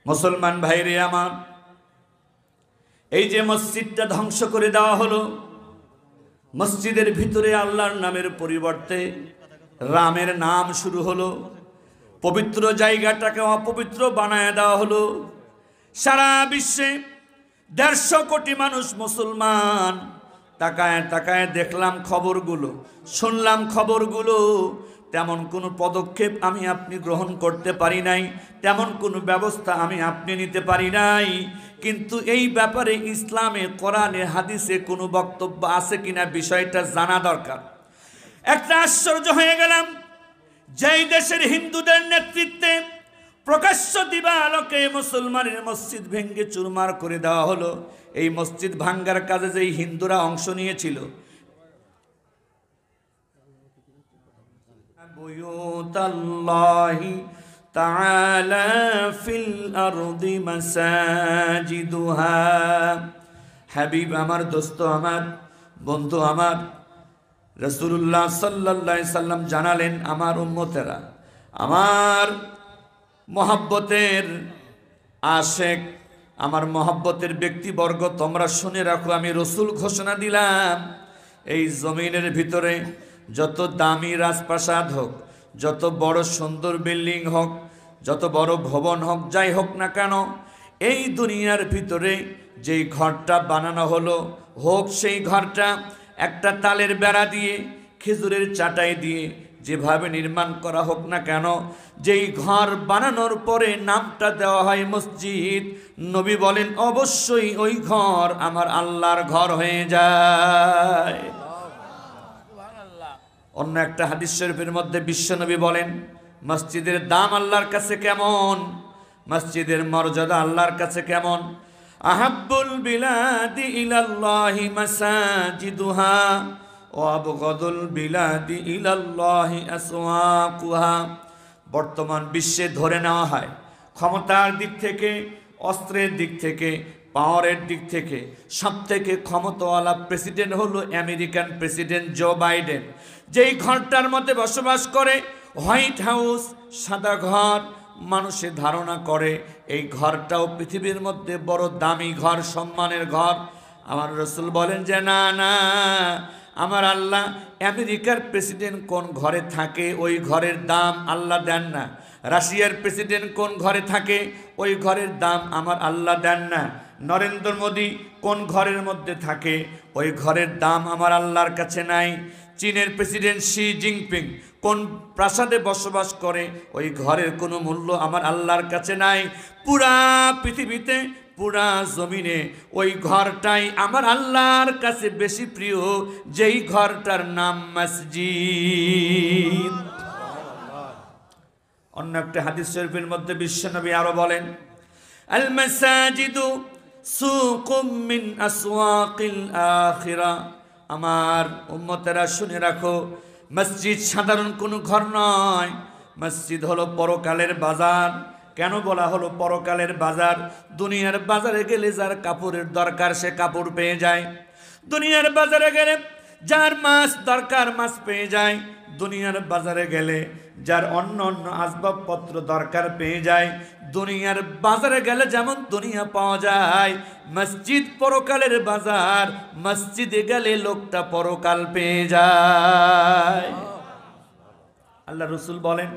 মুসলমান ভাইরে আমার, এই যে মসজিদটা ধ্বংস করে দেওয়া হলো, মসজিদের ভিতরে আল্লাহর নামের পরিবর্তে রামের নাম শুরু হলো, পবিত্র জায়গাটাকে অপবিত্র বানায় দেওয়া হলো। সারা বিশ্বে 150 কোটি মানুষ মুসলমান। তাকায় তাকায় দেখলাম খবরগুলো, শুনলাম খবরগুলো, তেমন কোনো পদক্ষেপ আমি আপনি গ্রহণ করতে পারি নাই, তেমন কোনো ব্যবস্থা আমি আপনি নিতে পারি নাই। কিন্তু এই ব্যাপারে ইসলামে, কোরআনে, হাদিসে কোনো বক্তব্য আছে কিনা বিষয়টা জানা দরকার। একটা আশ্চর্য হয়ে গেলাম, যেই দেশের হিন্দুদের নেতৃত্বে প্রকাশ্য দিবালোকে মুসলমানের মসজিদ ভেঙ্গে চুরমার করে দেওয়া হলো, এই মসজিদ ভাঙ্গার কাজে যেই হিন্দুরা অংশ নিয়েছিল, বুয়ুতাল্লাহি তাআলা ফিল আরদি মাসাজিদুহা। হাবিব আমার, দোস্ত আমার, বন্ধু আমার, রাসূলুল্লাহ সাল্লাল্লাহু আলাইহি সাল্লাম জানালেন, আমার উম্মতেরা, আমার মহব্বতের আশেক, আমার মহব্বতের ব্যক্তিবর্গ, তোমরা শুনে রাখো, আমি রসুল ঘোষণা দিলাম, এই জমিনের ভিতরে যত দামি রাজপ্রাসাদ হোক, যত বড় সুন্দর বিল্ডিং হোক, যত বড় ভবন হোক, যাই হোক না কেন, এই দুনিয়ার ভিতরে যেই ঘরটা বানানো হলো, হোক সেই ঘরটা একটা তালের বেড়া দিয়ে, খেজুরের চাটাই দিয়ে, যেভাবে নির্মাণ করা হোক না কেন, যেই ঘর বানানোর পরে নামটা দেওয়া হয় মসজিদ, নবী বলেন অবশ্যই ওই ঘর আমার আল্লাহর ঘর হয়ে যায়। অন্য একটা হাদিস শরীফের মধ্যে বিশ্বনবী বলেন, মসজিদের দাম আল্লাহর কাছে কেমন, মসজিদের মর্যাদা আল্লাহর কাছে কেমন। আহাব্বুল বিলাদি ইলাল্লাহি মাসাজিদুহা ওয়া আবগাদুল বিলাদি ইলাল্লাহি আসওয়াকুহা। বর্তমান বিশ্বে ধরে নেওয়া হয় ক্ষমতার দিক থেকে, অস্ত্রের দিক থেকে, পাওয়ারের দিক থেকে সবথেকে ক্ষমতাওয়ালা প্রেসিডেন্ট হলো আমেরিকান প্রেসিডেন্ট জো বাইডেন। যেই ঘরটার মধ্যে বসবাস করে, হোয়াইট হাউস, সাদা ঘর, মানুষে ধারণা করে এই ঘরটাও পৃথিবীর মধ্যে বড় দামি ঘর, সম্মানের ঘর। আমার রসুল বলেন যে না না, আমার আল্লাহ আমেরিকার প্রেসিডেন্ট কোন ঘরে থাকে ওই ঘরের দাম আল্লাহ দেন না, রাশিয়ার প্রেসিডেন্ট কোন ঘরে থাকে ওই ঘরের দাম আমার আল্লাহ দেন না, নরেন্দ্র মোদী কোন ঘরের মধ্যে থাকে ওই ঘরের দাম আমার আল্লাহর কাছে নাই, চীনের প্রেসিডেন্ট শি জিনপিং কোন প্রাসাদে বসবাস করে ওই ঘরের কোনো মূল্য আমার আল্লাহর কাছে নাই। পুরা পৃথিবীতে, পুরা জমিনে ওই ঘরটাই আমার আল্লাহর কাছে বেশি প্রিয়, যেই ঘরটার নাম মসজিদ। অন্য একটা হাদিস শরীফের মধ্যে বিশ্বনবী আরো বলেন, আল মাসাজিদু সুকুম মিন আসওয়াকিল আখিরা। আমার উম্মতেরা শুনে রাখো, মসজিদ সাধারণ কোনো ঘর নয়, মসজিদ হলো পরকালের বাজার। কেন বলা হলো পরকালের বাজার? দুনিয়ার বাজারে গেলে যার কাপড়ের দরকার সে কাপড় পেয়ে যায়, দুনিয়ার বাজারে গেলে যার মাছ দরকার মাছ পেয়ে যায়, দুনিয়ার বাজারে গেলে যার অন্য অন্য আসবাবপত্র দরকার পেয়ে যায়, দুনিয়ার বাজারে গেলে যেমন দুনিয়া পাওয়া যায়, মসজিদ পরকালের বাজার, মসজিদে গেলে লোকটা পরকাল পেয়ে যায়। আল্লাহ রসুল বলেন,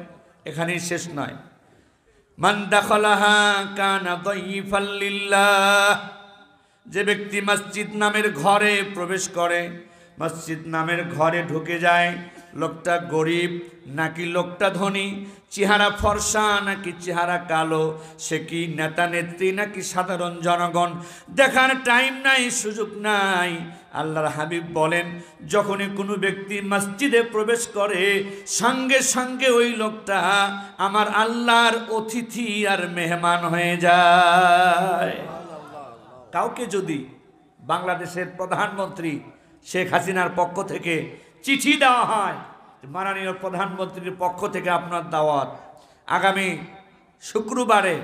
এখানেই শেষ নয়, মান দাখালাহা কানা দাইফাল লিল্লাহ। যে ব্যক্তি মসজিদ নামের ঘরে প্রবেশ করে, মসজিদ নামের ঘরে ঢুকে যায়, লোকটা গরিব নাকি লোকটা ধনী, চেহারা ফর্সা নাকি চেহারা কালো, সে কি নেতা নেত্রী নাকি সাধারণ জনগণ, দেখার টাইম নাই, সুযোগ নাই। আল্লাহর হাবিব বলেন, যখনই কোনো ব্যক্তি মসজিদে প্রবেশ করে, সঙ্গে সঙ্গে ওই লোকটা আমার আল্লাহর অতিথি আর মেহমান হয়ে যায়। কাউকে যদি বাংলাদেশের প্রধানমন্ত্রী শেখ হাসিনার পক্ষ থেকে চিঠি দেওয়া হয়, মাননীয় প্রধানমন্ত্রীর পক্ষ থেকে আপনার দাওয়াত, আগামী শুক্রবারে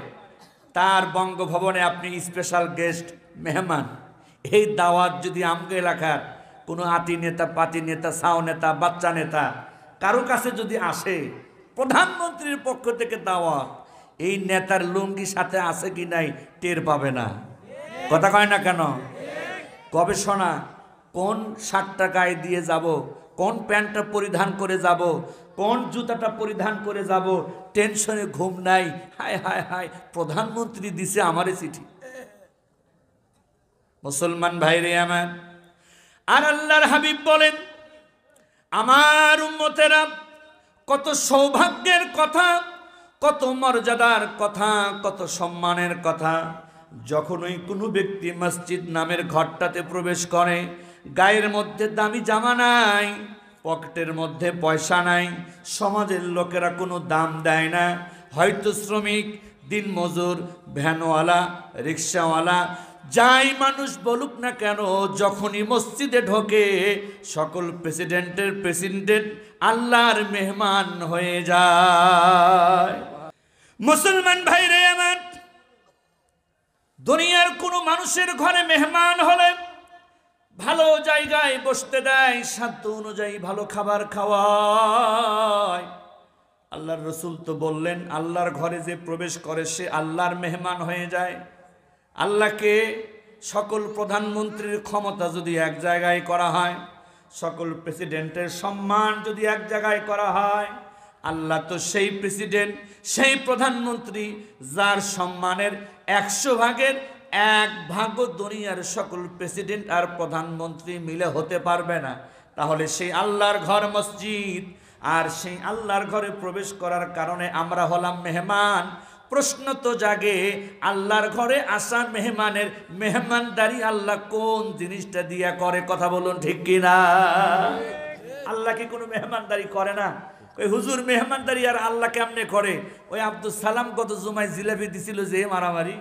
তার বঙ্গভবনে আপনি স্পেশাল গেস্ট মেহমান, এই দাওয়াত যদি আমগো এলাকার কোনো আতি নেতা, পাতি নেতা, সাও নেতা, বাচ্চা নেতা কারো কাছে যদি আসে, প্রধানমন্ত্রীর পক্ষ থেকে দাওয়াত, এই নেতার লুঙ্গি সাথে আছে কি নাই টের পাবে না। কথা কয় না কেন? গবেষণা, কোন শার্টটা গায়ে দিয়ে যাব, কোন প্যান্টটা পরিধান করে যাব, কোন জুতাটা পরিধান করে যাব, টেনশনে ঘুম নাই। হায় হায় হায়, প্রধানমন্ত্রী দিছে আমারে চিঠি। মুসলমান ভাইরে আমার, আর আল্লাহর হাবিব বলেন, আমার উম্মতেরা, কত সৌভাগ্যের কথা, কত মর্যাদার কথা, কত সম্মানের কথা। যখন ওই কোনো ব্যক্তি মসজিদ নামের ঘরটাতে প্রবেশ করে, গায়ের মধ্যে দামি জামা নাই, পকেটের মধ্যে পয়সা নাই, সমাজের লোকেরা কোনো দাম দেয় না, হয়তো শ্রমিক, দিনমজুর, ভ্যানওয়ালা, রিক্সাওয়ালা, যাই মানুষ বলুক না কেন, যখনই মসজিদে ঢোকে সকল প্রেসিডেন্টের প্রেসিডেন্ট আল্লাহর মেহমান হয়ে যায়। মুসলমান ভাইরে আমার, দুনিয়ার কোনো মানুষের ঘরে মেহমান হলে ভালো জায়গায় বসতে দেয়, সাধ্য অনুযায়ী ভালো খাবার খাওয়ায়। আল্লাহর রসুল তো বললেন, আল্লাহর ঘরে যে প্রবেশ করে সে আল্লাহর মেহমান হয়ে যায়। আল্লাহকে, সকল প্রধানমন্ত্রীর ক্ষমতা যদি এক জায়গায় করা হয়, সকল প্রেসিডেন্টের সম্মান যদি এক জায়গায় করা হয়, আল্লাহ তো সেই প্রেসিডেন্ট, সেই প্রধানমন্ত্রী যার সম্মানের 100 ভাগের 1 ভাগও দুনিয়ার সকল প্রেসিডেন্ট আর প্রধানমন্ত্রী মিলে হতে পারবে না। তাহলে সেই আল্লাহর ঘর মসজিদ, আর সেই আল্লাহর ঘরে প্রবেশ করার কারণে আমরা হলাম মেহমান। প্রশ্ন তো জাগে, আল্লাহর ঘরে আসা মেহমানের মেহমানদারি আল্লাহ কোন জিনিসটা দিয়া করে? কথা বলুন ঠিক কিনা? আল্লাহ কি কোনো মেহমানদারি করে না? ওই হুজুর মেহমানদারি আর আল্লাহ কেমনে করে? ওই আব্দুল সালাম কত জুমায় জিলাপি দিছিল যে মারামারি,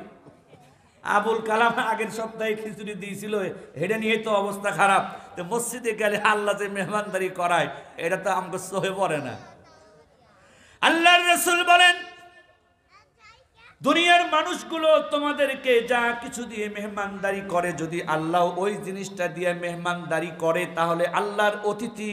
আবুল কালাম আগের সপ্তাহে খিচুড়ি দিয়েছিল, হেডে নিয়ে তো অবস্থা খারাপ। তো মসজিদে গেলে আল্লাহ যে মেহমানদারি করায়, এটা তো আমাকে সহে পড়ে না। আল্লাহর রাসূল বলেন, দুনিয়ার মানুষগুলো তোমাদেরকে যা কিছু দিয়ে মেহমানদারি করে, যদি আল্লাহ ওই জিনিসটা দিয়ে মেহমানদারি করে, তাহলে আল্লাহর অতিথি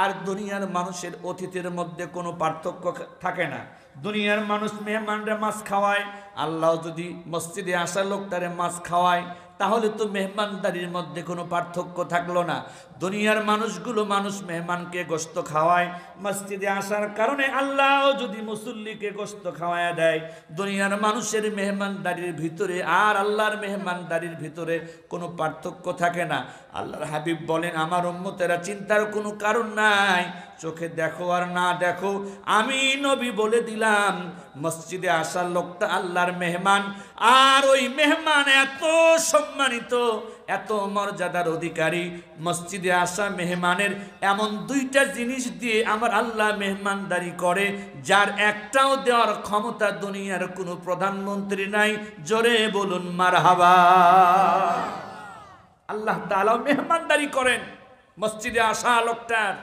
আর দুনিয়ার মানুষের অতিথির মধ্যে কোনো পার্থক্য থাকে না। দুনিয়ার মানুষ মেহমানরা মাছ খাওয়ায়, আল্লাহ যদি মসজিদে আসা লোকটারে মাছ খাওয়ায়, তাহলে তো মেহমানদারির মধ্যে কোনো পার্থক্য থাকলো না। দুনিয়ার মানুষগুলো মানুষ মেহমানকে গোশত খাওয়ায়, মসজিদে আসার কারণে আল্লাহ যদি মুসল্লিকে গোশত খাওয়ায় দেয়, দুনিয়ার মানুষের মেহমানদারির ভিতরে আর আল্লাহর মেহমানদারির ভিতরে কোনো পার্থক্য থাকে না। আল্লাহর হাবিব বলেন, আমার উম্মতেরা চিন্তার কোনো কারণ নাই, চোখে দেখো আর না দেখো, আমি নবী বলে দিলাম, মসজিদে আসার লোকটা আল্লাহর মেহমান, আর ওই মেহমান এত সম্মানিত, এত মর্যাদার অধিকারী। মসজিদে আসা মেহমানের এমন 2টা জিনিস দিয়ে আমার আল্লাহ মেহমানদারি করে, যার একটাও দেওয়ার ক্ষমতা দুনিয়ার কোনো প্রধানমন্ত্রী নাই। জোরে বলুন মারহাবা। আল্লাহ তাআলা মেহমানদারি করেন, মসজিদে আসা লোকটার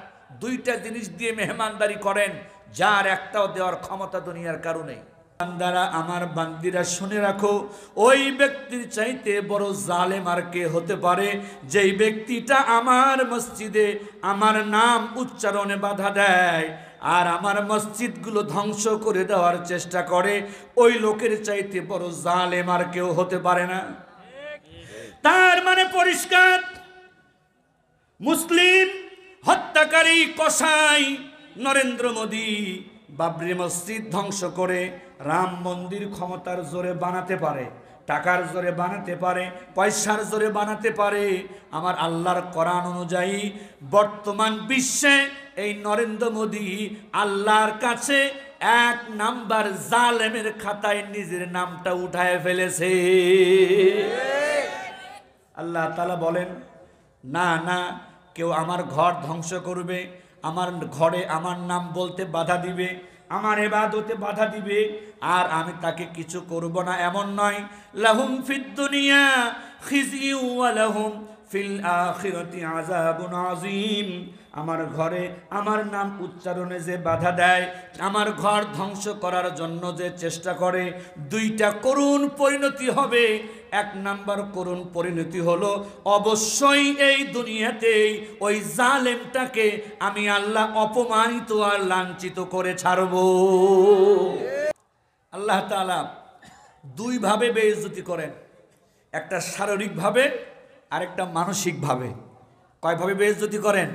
2টা জিনিস দিয়ে মেহমানদারি করেন, যার একটাও দেওয়ার ক্ষমতা দুনিয়ার কারণে। বান্দারা, আমার বান্দিরা শুনে রাখো, ওই ব্যক্তির চাইতে বড় জালেম আর কে হতে পারে, যেই ব্যক্তিটা আমার মসজিদে আমার নাম উচ্চারণে বাধা দেয় আর আমার মসজিদগুলো ধ্বংস করে দেওয়ার চেষ্টা করে। ওই লোকের চাইতে বড় জালেম আর কেউ হতে পারে না। তার মানে পরিষ্কার, মুসলিম হত্যাকারী কসাই নরেন্দ্র মোদী বাবরি মসজিদ ধ্বংস করে রাম মন্দির ক্ষমতার জোরে বানাতে পারে, টাকার জোরে বানাতে পারে, পয়সার জোরে বানাতে পারে। আমার আল্লাহর কোরআন অনুযায়ী বর্তমান বিশ্বে এই নরেন্দ্র মোদী আল্লাহর কাছে 1 নাম্বার জালেমের খাতায় নিজের নামটা উঠায় ফেলেছে। আল্লাহ তাআলা বলেন, না না, কেউ আমার ঘর ধ্বংস করবে, আমার ঘরে আমার নাম বলতে বাধা দিবে, আমার ইবাদতে বাধা দিবে, আর আমি তাকে কিছু করব না, এমন নয়। লাহুম ফিদ দুনিয়া খিজিয়ু ওয়া লাহুম ফিল আখিরাতি আযাবুন আযীম। আমার ঘরে আমার নাম উচ্চারণে যে বাধা দেয়, আমার ঘর ধ্বংস করার জন্য যে চেষ্টা করে, 2টা করুণ পরিণতি হবে। 1 নাম্বার করুণ পরিণতি হলো, অবশ্যই এই দুনিয়াতেই ওই জালেমটাকে আমি আল্লাহ অপমানিত আর লাঞ্ছিত করে ছাড়ব। আল্লাহ তাআলা দুইভাবে বেইজ্জতি করেন, একটা শারীরিকভাবে আর একটা মানসিকভাবে। কয়ভাবে বেইজ্জতি করেন?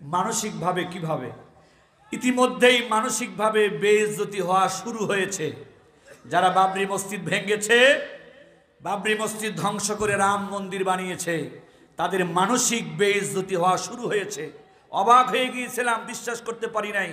মানসিকভাবে। কিভাবে? ইতিমধ্যেই মানসিকভাবে বেইজ্জতি হওয়া শুরু হয়েছে। যারা বাবরি মসজিদ ভেঙেছে, বাবরি মসজিদ ধ্বংস করে রাম মন্দির বানিয়েছে, তাদের মানসিক বেইজ্জতি হওয়া শুরু হয়েছে। অবাক হয়ে গিয়েছিলাম, বিশ্বাস করতে পারি নাই।